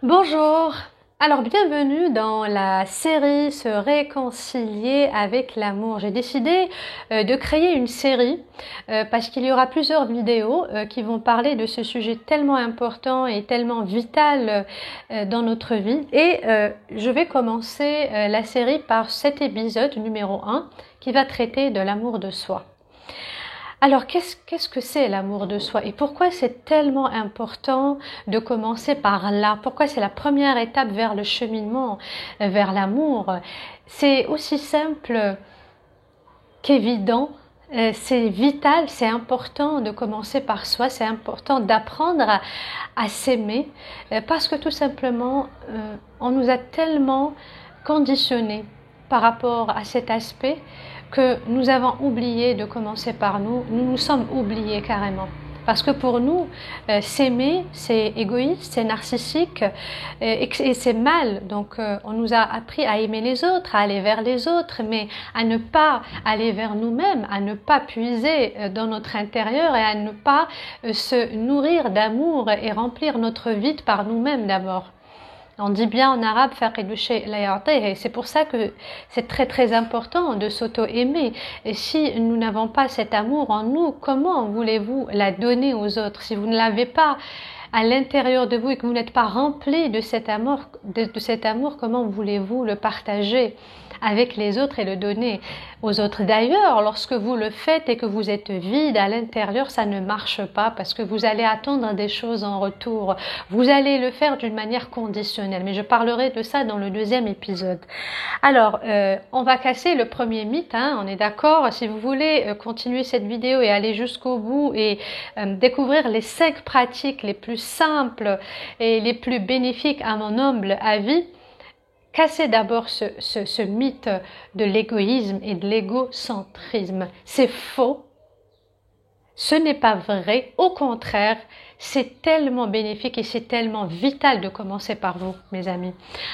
Bonjour, alors bienvenue dans la série Se réconcilier avec l'amour. J'ai décidé de créer une série parce qu'il y aura plusieurs vidéos qui vont parler de ce sujet tellement important et tellement vital dans notre vie. Et je vais commencer la série par cet épisode numéro 1 qui va traiter de l'amour de soi. Alors, qu'est-ce que c'est l'amour de soi et pourquoi c'est tellement important de commencer par là? Pourquoi c'est la première étape vers le cheminement, vers l'amour? C'est aussi simple qu'évident, c'est vital, c'est important de commencer par soi, c'est important d'apprendre à s'aimer parce que tout simplement, on nous a tellement conditionnés par rapport à cet aspect que nous avons oublié de commencer par nous, nous nous sommes oubliés carrément. Parce que pour nous, s'aimer, c'est égoïste, c'est narcissique et c'est mal. Donc, on nous a appris à aimer les autres, à aller vers les autres, mais à ne pas aller vers nous-mêmes, à ne pas puiser dans notre intérieur et à ne pas se nourrir d'amour et remplir notre vide par nous-mêmes d'abord. On dit bien en arabe et c'est pour ça que c'est très important de s'auto-aimer. Et si nous n'avons pas cet amour en nous, comment voulez-vous la donner aux autres? Si vous ne l'avez pas à l'intérieur de vous et que vous n'êtes pas rempli de cet amour, comment voulez-vous le partager avec les autres et le donner aux autres? D'ailleurs, lorsque vous le faites et que vous êtes vide à l'intérieur, ça ne marche pas parce que vous allez attendre des choses en retour. Vous allez le faire d'une manière conditionnelle, mais je parlerai de ça dans le deuxième épisode. Alors, on va casser le premier mythe, hein, on est d'accord? Si vous voulez continuer cette vidéo et aller jusqu'au bout et découvrir les 5 pratiques les plus simples et les plus bénéfiques à mon humble avis, cassez d'abord ce mythe de l'égoïsme et de l'égocentrisme. C'est faux. Ce n'est pas vrai. Au contraire, c'est tellement bénéfique et c'est tellement vital de commencer par vous, mes amis.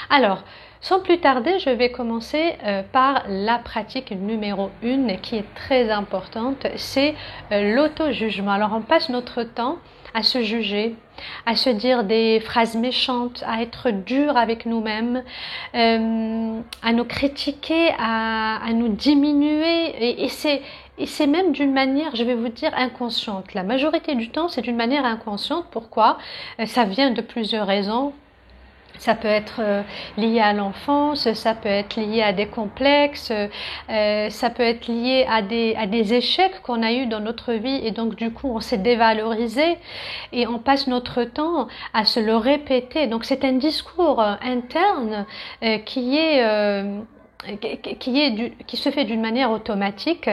Alors, sans plus tarder, je vais commencer par la pratique numéro 1 qui est très importante, c'est l'auto-jugement. Alors, on passe notre temps à se juger, à se dire des phrases méchantes, à être dur avec nous-mêmes, à nous critiquer, à nous diminuer. Et c'est même d'une manière, je vais vous dire, inconsciente. La majorité du temps, c'est d'une manière inconsciente. Pourquoi? Ça vient de plusieurs raisons. Ça peut être lié à l'enfance, ça peut être lié à des complexes, ça peut être lié à des échecs qu'on a eus dans notre vie et donc du coup on s'est dévalorisé et on passe notre temps à se le répéter. Donc c'est un discours interne qui se fait d'une manière automatique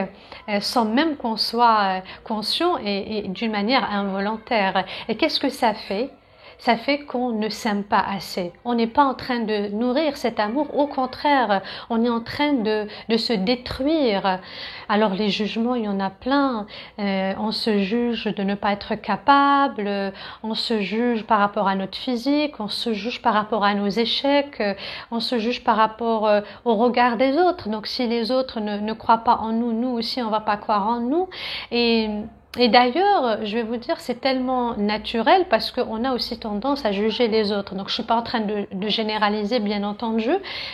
sans même qu'on soit conscient et d'une manière involontaire. Et qu'est-ce que ça fait? Ça fait qu'on ne s'aime pas assez. On n'est pas en train de nourrir cet amour, au contraire, on est en train de se détruire. Alors les jugements, il y en a plein. On se juge de ne pas être capable, on se juge par rapport à notre physique, on se juge par rapport à nos échecs, on se juge par rapport au regard des autres. Donc si les autres ne croient pas en nous, nous aussi on va pas croire en nous. Et d'ailleurs, je vais vous dire, c'est tellement naturel parce qu'on a aussi tendance à juger les autres. Donc, je suis pas en train de généraliser, bien entendu,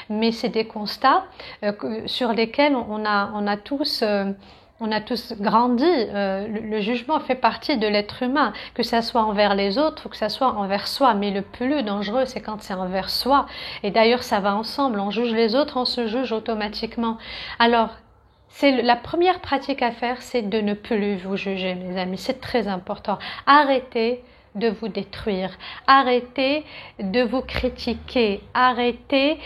mais c'est des constats sur lesquels on a tous grandi. Le jugement fait partie de l'être humain, que ça soit envers les autres ou que ça soit envers soi. Mais le plus dangereux, c'est quand c'est envers soi. Et d'ailleurs, ça va ensemble. On juge les autres, on se juge automatiquement. Alors, c'est la première pratique à faire, c'est de ne plus vous juger, mes amis. C'est très important. Arrêtez de vous détruire. Arrêtez de vous critiquer. Arrêtez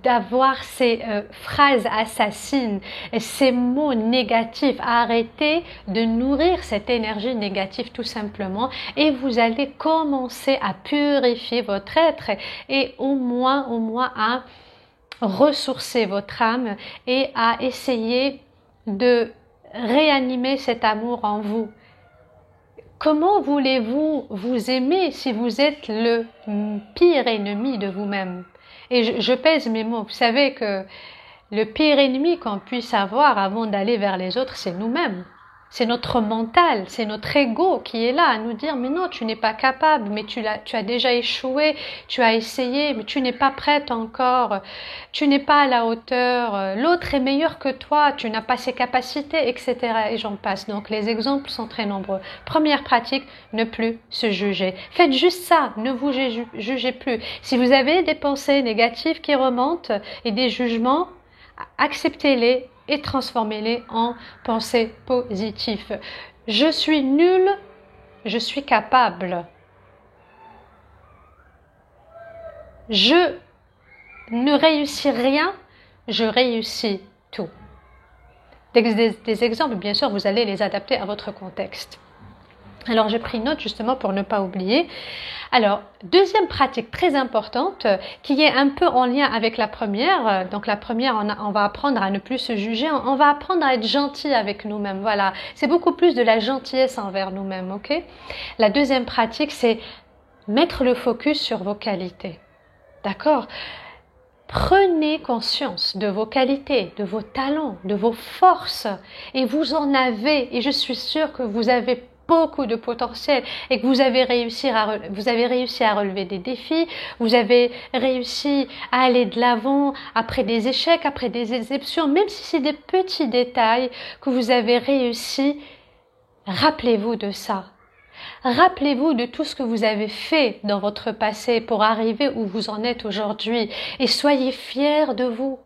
d'avoir ces phrases assassines, ces mots négatifs. Arrêtez de nourrir cette énergie négative tout simplement et vous allez commencer à purifier votre être et au moins à ressourcer votre âme et à essayer de réanimer cet amour en vous. Comment voulez-vous vous aimer si vous êtes le pire ennemi de vous-même? Et je pèse mes mots. Vous savez que le pire ennemi qu'on puisse avoir avant d'aller vers les autres, c'est nous-mêmes. C'est notre mental, c'est notre ego qui est là à nous dire mais non, tu n'es pas capable, mais tu as déjà échoué, tu as essayé, mais tu n'es pas prête encore, tu n'es pas à la hauteur, l'autre est meilleur que toi, tu n'as pas ses capacités, etc. Et j'en passe. Donc les exemples sont très nombreux. Première pratique, ne plus se juger. Faites juste ça, ne vous jugez plus. Si vous avez des pensées négatives qui remontent et des jugements, acceptez-les et transformez-les en pensées positives. Je suis nul, je suis capable. Je ne réussis rien, je réussis tout. Des exemples, bien sûr, vous allez les adapter à votre contexte. Alors, j'ai pris note justement pour ne pas oublier. Alors, deuxième pratique très importante qui est un peu en lien avec la première. Donc, la première, on va apprendre à ne plus se juger. On va apprendre à être gentil avec nous-mêmes. Voilà, c'est beaucoup plus de la gentillesse envers nous-mêmes, ok? La deuxième pratique, c'est mettre le focus sur vos qualités. D'accord? Prenez conscience de vos qualités, de vos talents, de vos forces. Et vous en avez. Et je suis sûre que vous avez beaucoup de potentiel et que vous avez réussi à relever des défis, vous avez réussi à aller de l'avant après des échecs, après des déceptions, même si c'est des petits détails que vous avez réussi, rappelez-vous de ça. Rappelez-vous de tout ce que vous avez fait dans votre passé pour arriver où vous en êtes aujourd'hui et soyez fiers de vous.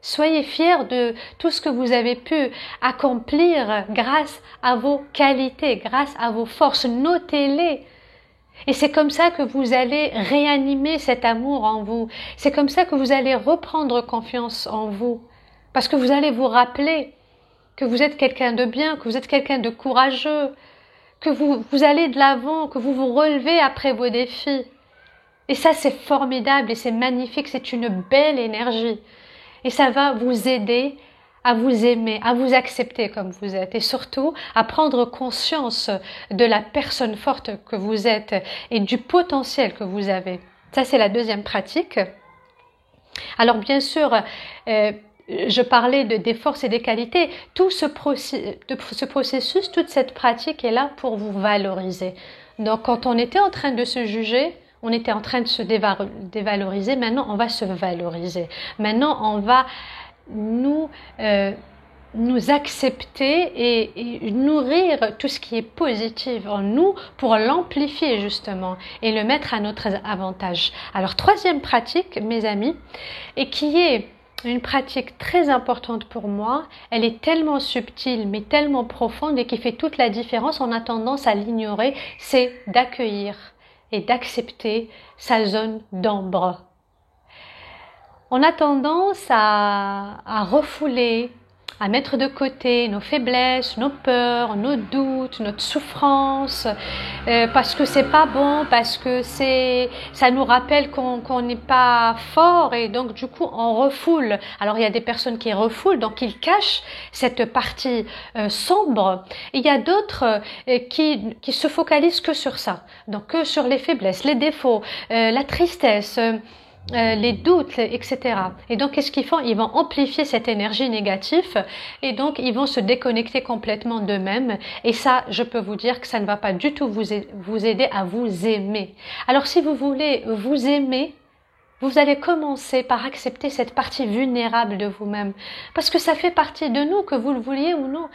Soyez fiers de tout ce que vous avez pu accomplir grâce à vos qualités, grâce à vos forces. Notez-les. Et c'est comme ça que vous allez réanimer cet amour en vous. C'est comme ça que vous allez reprendre confiance en vous. Parce que vous allez vous rappeler que vous êtes quelqu'un de bien, que vous êtes quelqu'un de courageux, que vous allez de l'avant, que vous vous relevez après vos défis. Et ça, c'est formidable et c'est magnifique, c'est une belle énergie. Et ça va vous aider à vous aimer, à vous accepter comme vous êtes et surtout à prendre conscience de la personne forte que vous êtes et du potentiel que vous avez. Ça, c'est la deuxième pratique. Alors, bien sûr, je parlais des forces et des qualités. Tout ce processus, toute cette pratique est là pour vous valoriser. Donc, quand on était en train de se juger, on était en train de se dévaloriser. Maintenant, on va se valoriser. Maintenant, on va nous accepter et nourrir tout ce qui est positif en nous pour l'amplifier justement et le mettre à notre avantage. Alors, troisième pratique, mes amis, et qui est une pratique très importante pour moi, elle est tellement subtile mais tellement profonde et qui fait toute la différence, on a tendance à l'ignorer, c'est d'accueillir et d'accepter sa zone d'ombre. On a tendance à refouler, à mettre de côté nos faiblesses, nos peurs, nos doutes, notre souffrance, parce que c'est pas bon, parce que ça nous rappelle qu'on n'est pas fort et donc du coup on refoule. Alors il y a des personnes qui refoulent, donc ils cachent cette partie sombre. Et il y a d'autres qui se focalisent que sur ça, donc que sur les faiblesses, les défauts, la tristesse. Les doutes, etc. Et donc, qu'est-ce qu'ils font? Ils vont amplifier cette énergie négative et donc ils vont se déconnecter complètement d'eux-mêmes. Et ça, je peux vous dire que ça ne va pas du tout vous aider à vous aimer. Alors, si vous voulez vous aimer, vous allez commencer par accepter cette partie vulnérable de vous-même. Parce que ça fait partie de nous, que vous le vouliez ou non.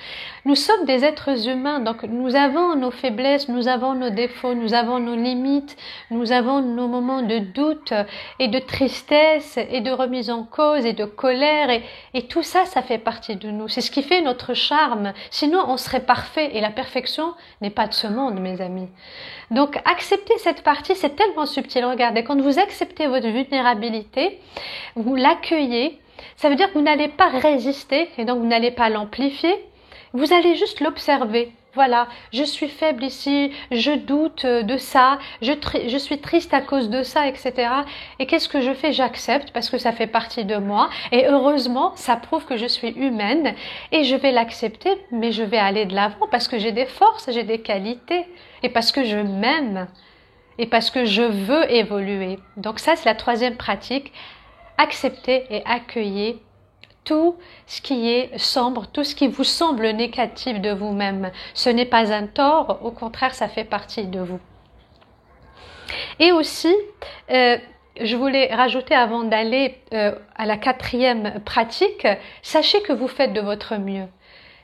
Nous sommes des êtres humains, donc nous avons nos faiblesses, nous avons nos défauts, nous avons nos limites, nous avons nos moments de doute et de tristesse et de remise en cause et de colère. Et tout ça, ça fait partie de nous. C'est ce qui fait notre charme. Sinon, on serait parfait et la perfection n'est pas de ce monde, mes amis. Donc, accepter cette partie, c'est tellement subtil. Regardez, quand vous acceptez votre vulnérabilité, vous l'accueillez, ça veut dire que vous n'allez pas résister et donc vous n'allez pas l'amplifier, vous allez juste l'observer. Voilà, je suis faible ici, je doute de ça, je suis triste à cause de ça, etc. Et qu'est-ce que je fais? J'accepte parce que ça fait partie de moi. Et heureusement, ça prouve que je suis humaine et je vais l'accepter, mais je vais aller de l'avant parce que j'ai des forces, j'ai des qualités et parce que je m'aime et parce que je veux évoluer. Donc ça, c'est la troisième pratique. Accepter et accueillir tout ce qui est sombre, tout ce qui vous semble négatif de vous-même. Ce n'est pas un tort, au contraire, ça fait partie de vous. Et aussi, je voulais rajouter avant d'aller à la 4e pratique, sachez que vous faites de votre mieux.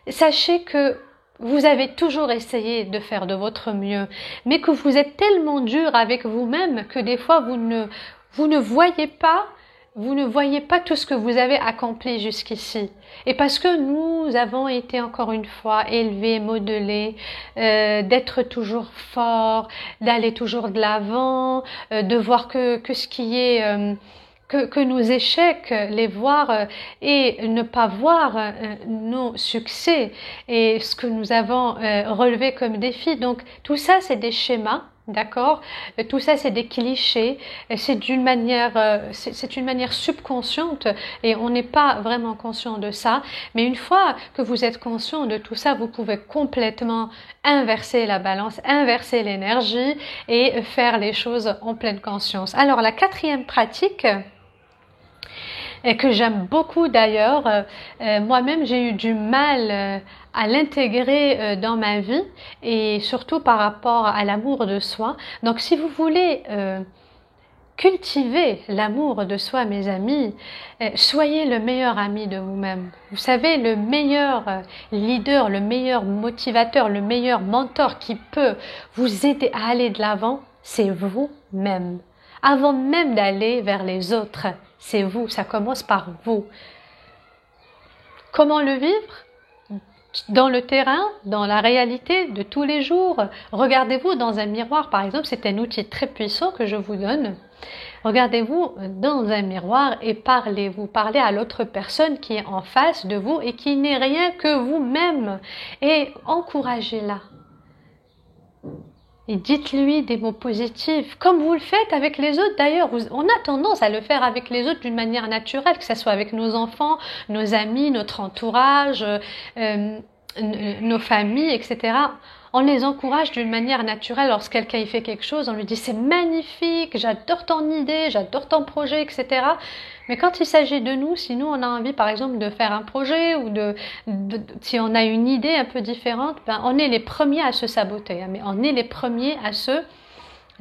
Sachez que vous avez toujours essayé de faire de votre mieux, mais que vous êtes tellement dur avec vous-même que des fois vous ne voyez pas tout ce que vous avez accompli jusqu'ici. Et parce que nous avons été encore une fois élevés, modelés, d'être toujours forts, d'aller toujours de l'avant, de voir que ce qui est que nos échecs, les voir et ne pas voir nos succès et ce que nous avons relevé comme défi. Donc tout ça, c'est des schémas. D'accord? Tout ça, c'est des clichés. C'est une manière subconsciente et on n'est pas vraiment conscient de ça. Mais une fois que vous êtes conscient de tout ça, vous pouvez complètement inverser la balance, inverser l'énergie et faire les choses en pleine conscience. Alors, la 4e pratique, et que j'aime beaucoup d'ailleurs, moi-même j'ai eu du mal à l'intégrer dans ma vie et surtout par rapport à l'amour de soi. Donc si vous voulez cultiver l'amour de soi, mes amis, soyez le meilleur ami de vous-même. Vous savez, le meilleur leader, le meilleur motivateur, le meilleur mentor qui peut vous aider à aller de l'avant, c'est vous-même. Avant même d'aller vers les autres, c'est vous, ça commence par vous. Comment le vivre? Dans le terrain, dans la réalité de tous les jours. Regardez-vous dans un miroir, par exemple, c'est un outil très puissant que je vous donne. Regardez-vous dans un miroir et parlez-vous. Parlez à l'autre personne qui est en face de vous et qui n'est rien que vous-même. Et encouragez-la. Et dites-lui des mots positifs, comme vous le faites avec les autres d'ailleurs. On a tendance à le faire avec les autres d'une manière naturelle, que ce soit avec nos enfants, nos amis, notre entourage, nos familles, etc. On les encourage d'une manière naturelle. Lorsque quelqu'un y fait quelque chose, on lui dit c'est magnifique, j'adore ton idée, j'adore ton projet, etc. Mais quand il s'agit de nous, si nous on a envie par exemple de faire un projet ou si on a une idée un peu différente, ben on est les premiers à se saboter, mais on est les premiers à se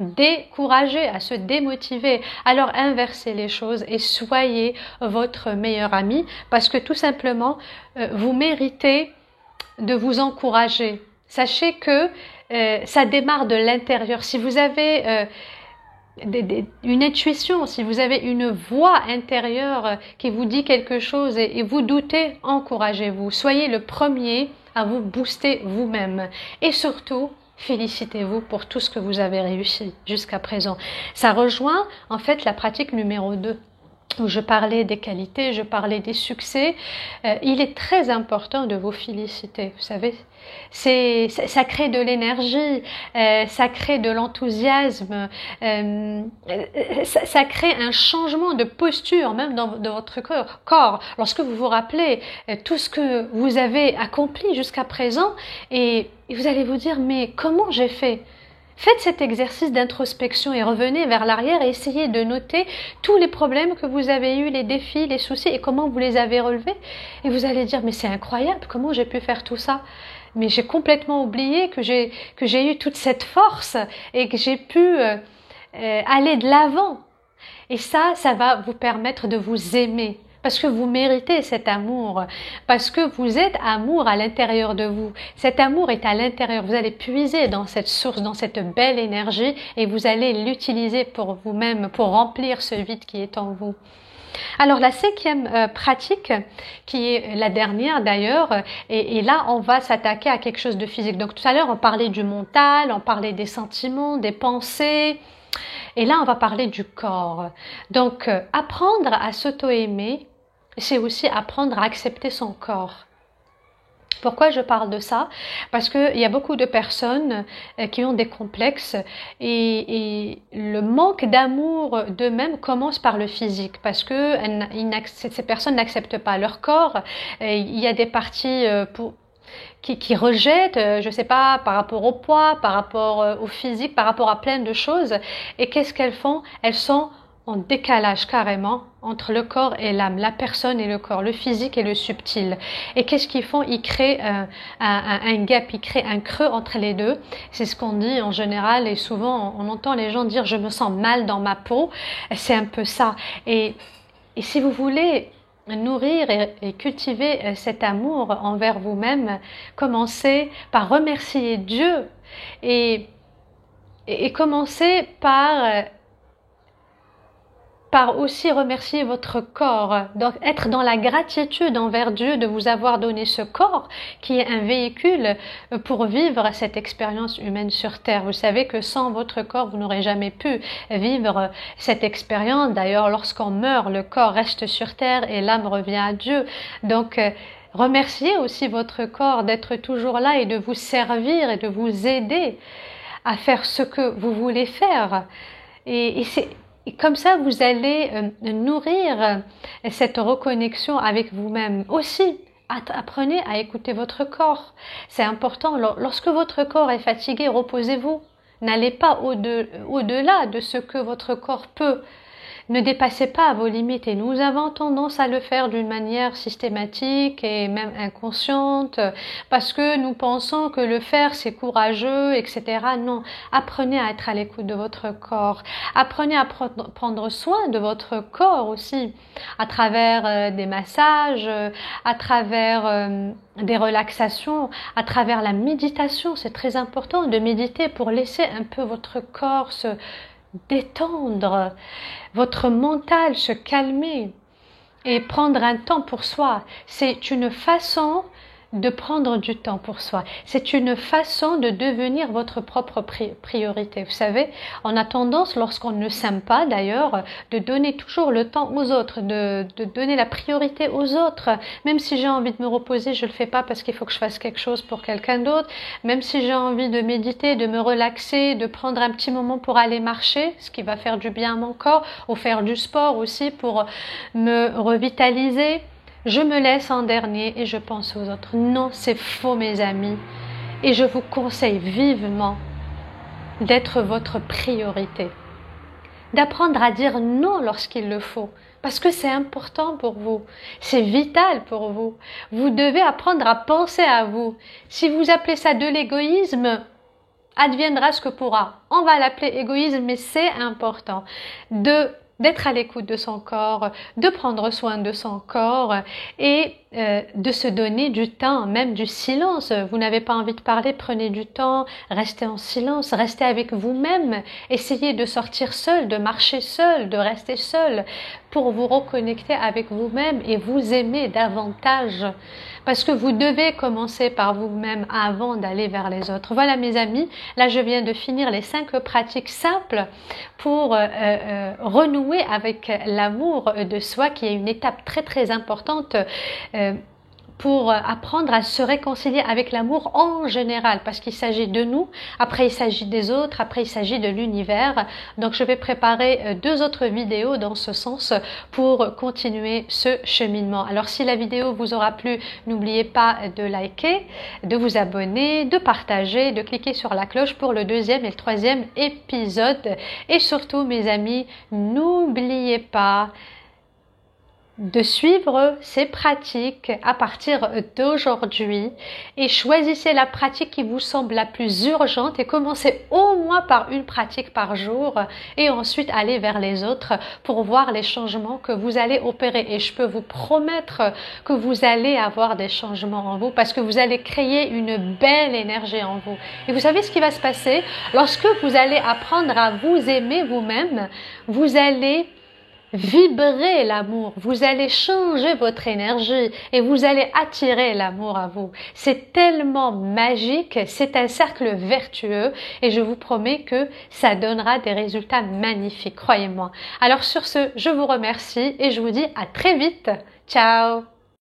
décourager, à se démotiver. Alors inversez les choses et soyez votre meilleur ami parce que tout simplement vous méritez de vous encourager. Sachez que ça démarre de l'intérieur. Si vous avez une intuition, si vous avez une voix intérieure qui vous dit quelque chose et vous doutez, encouragez-vous. Soyez le premier à vous booster vous-même. Et surtout, félicitez-vous pour tout ce que vous avez réussi jusqu'à présent. Ça rejoint en fait la pratique numéro 2. Où je parlais des qualités, je parlais des succès. Il est très important de vous féliciter, vous savez. Ça crée de l'énergie, ça crée de l'enthousiasme, ça crée un changement de posture même dans votre corps. Lorsque vous vous rappelez tout ce que vous avez accompli jusqu'à présent et vous allez vous dire mais comment j'ai fait ? Faites cet exercice d'introspection et revenez vers l'arrière et essayez de noter tous les problèmes que vous avez eus, les défis, les soucis et comment vous les avez relevés. Et vous allez dire, mais c'est incroyable, comment j'ai pu faire tout ça? Mais j'ai complètement oublié que j'ai eu toute cette force et que j'ai pu aller de l'avant. Et ça va vous permettre de vous aimer. Parce que vous méritez cet amour, parce que vous êtes amour à l'intérieur de vous. Cet amour est à l'intérieur. Vous allez puiser dans cette source, dans cette belle énergie et vous allez l'utiliser pour vous-même, pour remplir ce vide qui est en vous. Alors la 5e pratique, qui est la dernière d'ailleurs, et là on va s'attaquer à quelque chose de physique. Donc tout à l'heure on parlait du mental, on parlait des sentiments, des pensées. Et là on va parler du corps. Donc apprendre à s'auto-aimer, c'est aussi apprendre à accepter son corps. Pourquoi je parle de ça? Parce qu'il y a beaucoup de personnes qui ont des complexes et le manque d'amour d'eux-mêmes commence par le physique parce que ces personnes n'acceptent pas leur corps. Il y a des parties qui rejettent, je sais pas, par rapport au poids, par rapport au physique, par rapport à plein de choses. Et qu'est-ce qu'elles font? Elles sont en décalage carrément entre le corps et l'âme, la personne et le corps, le physique et le subtil. Et qu'est-ce qu'ils font? Ils créent un gap, ils créent un creux entre les deux. C'est ce qu'on dit en général et souvent on entend les gens dire je me sens mal dans ma peau. C'est un peu ça. Et si vous voulez nourrir et cultiver cet amour envers vous-même, commencez par remercier Dieu et commencez par aussi remercier votre corps, donc être dans la gratitude envers Dieu de vous avoir donné ce corps qui est un véhicule pour vivre cette expérience humaine sur Terre. Vous savez que sans votre corps, vous n'aurez jamais pu vivre cette expérience. D'ailleurs, lorsqu'on meurt, le corps reste sur Terre et l'âme revient à Dieu. Donc, remerciez aussi votre corps d'être toujours là et de vous servir et de vous aider à faire ce que vous voulez faire. Et comme ça, vous allez nourrir cette reconnexion avec vous-même. Aussi, apprenez à écouter votre corps. C'est important. Lorsque votre corps est fatigué, reposez-vous. N'allez pas au-delà de ce que votre corps peut. Ne dépassez pas vos limites et nous avons tendance à le faire d'une manière systématique et même inconsciente parce que nous pensons que le faire c'est courageux, etc. Non, apprenez à être à l'écoute de votre corps. Apprenez à prendre soin de votre corps aussi à travers des massages, à travers des relaxations, à travers la méditation. C'est très important de méditer pour laisser un peu votre corps se détendre, votre mental se calmer et prendre un temps pour soi. C'est une façon de prendre du temps pour soi. C'est une façon de devenir votre propre priorité. Vous savez, on a tendance, lorsqu'on ne s'aime pas d'ailleurs, de donner toujours le temps aux autres, de donner la priorité aux autres. Même si j'ai envie de me reposer, je le fais pas parce qu'il faut que je fasse quelque chose pour quelqu'un d'autre. Même si j'ai envie de méditer, de me relaxer, de prendre un petit moment pour aller marcher, ce qui va faire du bien à mon corps, ou faire du sport aussi pour me revitaliser. Je me laisse en dernier et je pense aux autres. Non, c'est faux mes amis. Et je vous conseille vivement d'être votre priorité. D'apprendre à dire non lorsqu'il le faut. Parce que c'est important pour vous. C'est vital pour vous. Vous devez apprendre à penser à vous. Si vous appelez ça de l'égoïsme, adviendra ce que pourra. On va l'appeler égoïsme, mais c'est important d'être à l'écoute de son corps, de prendre soin de son corps et de se donner du temps, même du silence. Vous n'avez pas envie de parler, prenez du temps, restez en silence, restez avec vous-même, essayez de sortir seul, de marcher seul, de rester seul pour vous reconnecter avec vous-même et vous aimer davantage. Parce que vous devez commencer par vous-même avant d'aller vers les autres. Voilà mes amis, là je viens de finir les 5 pratiques simples pour renouer avec l'amour de soi qui est une étape très très importante pour apprendre à se réconcilier avec l'amour en général, parce qu'il s'agit de nous, après il s'agit des autres, après il s'agit de l'univers. Donc je vais préparer 2 autres vidéos dans ce sens pour continuer ce cheminement. Alors si la vidéo vous aura plu, n'oubliez pas de liker, de vous abonner, de partager, de cliquer sur la cloche pour le 2e et le 3e épisode. Et surtout mes amis, n'oubliez pas de suivre ces pratiques à partir d'aujourd'hui et choisissez la pratique qui vous semble la plus urgente et commencez au moins par une pratique par jour et ensuite allez vers les autres pour voir les changements que vous allez opérer. Et je peux vous promettre que vous allez avoir des changements en vous parce que vous allez créer une belle énergie en vous. Et vous savez ce qui va se passer? Lorsque vous allez apprendre à vous aimer vous-même, vous allez vibrer l'amour, vous allez changer votre énergie et vous allez attirer l'amour à vous. C'est tellement magique, c'est un cercle vertueux et je vous promets que ça donnera des résultats magnifiques, croyez-moi. Alors sur ce, je vous remercie et je vous dis à très vite. Ciao!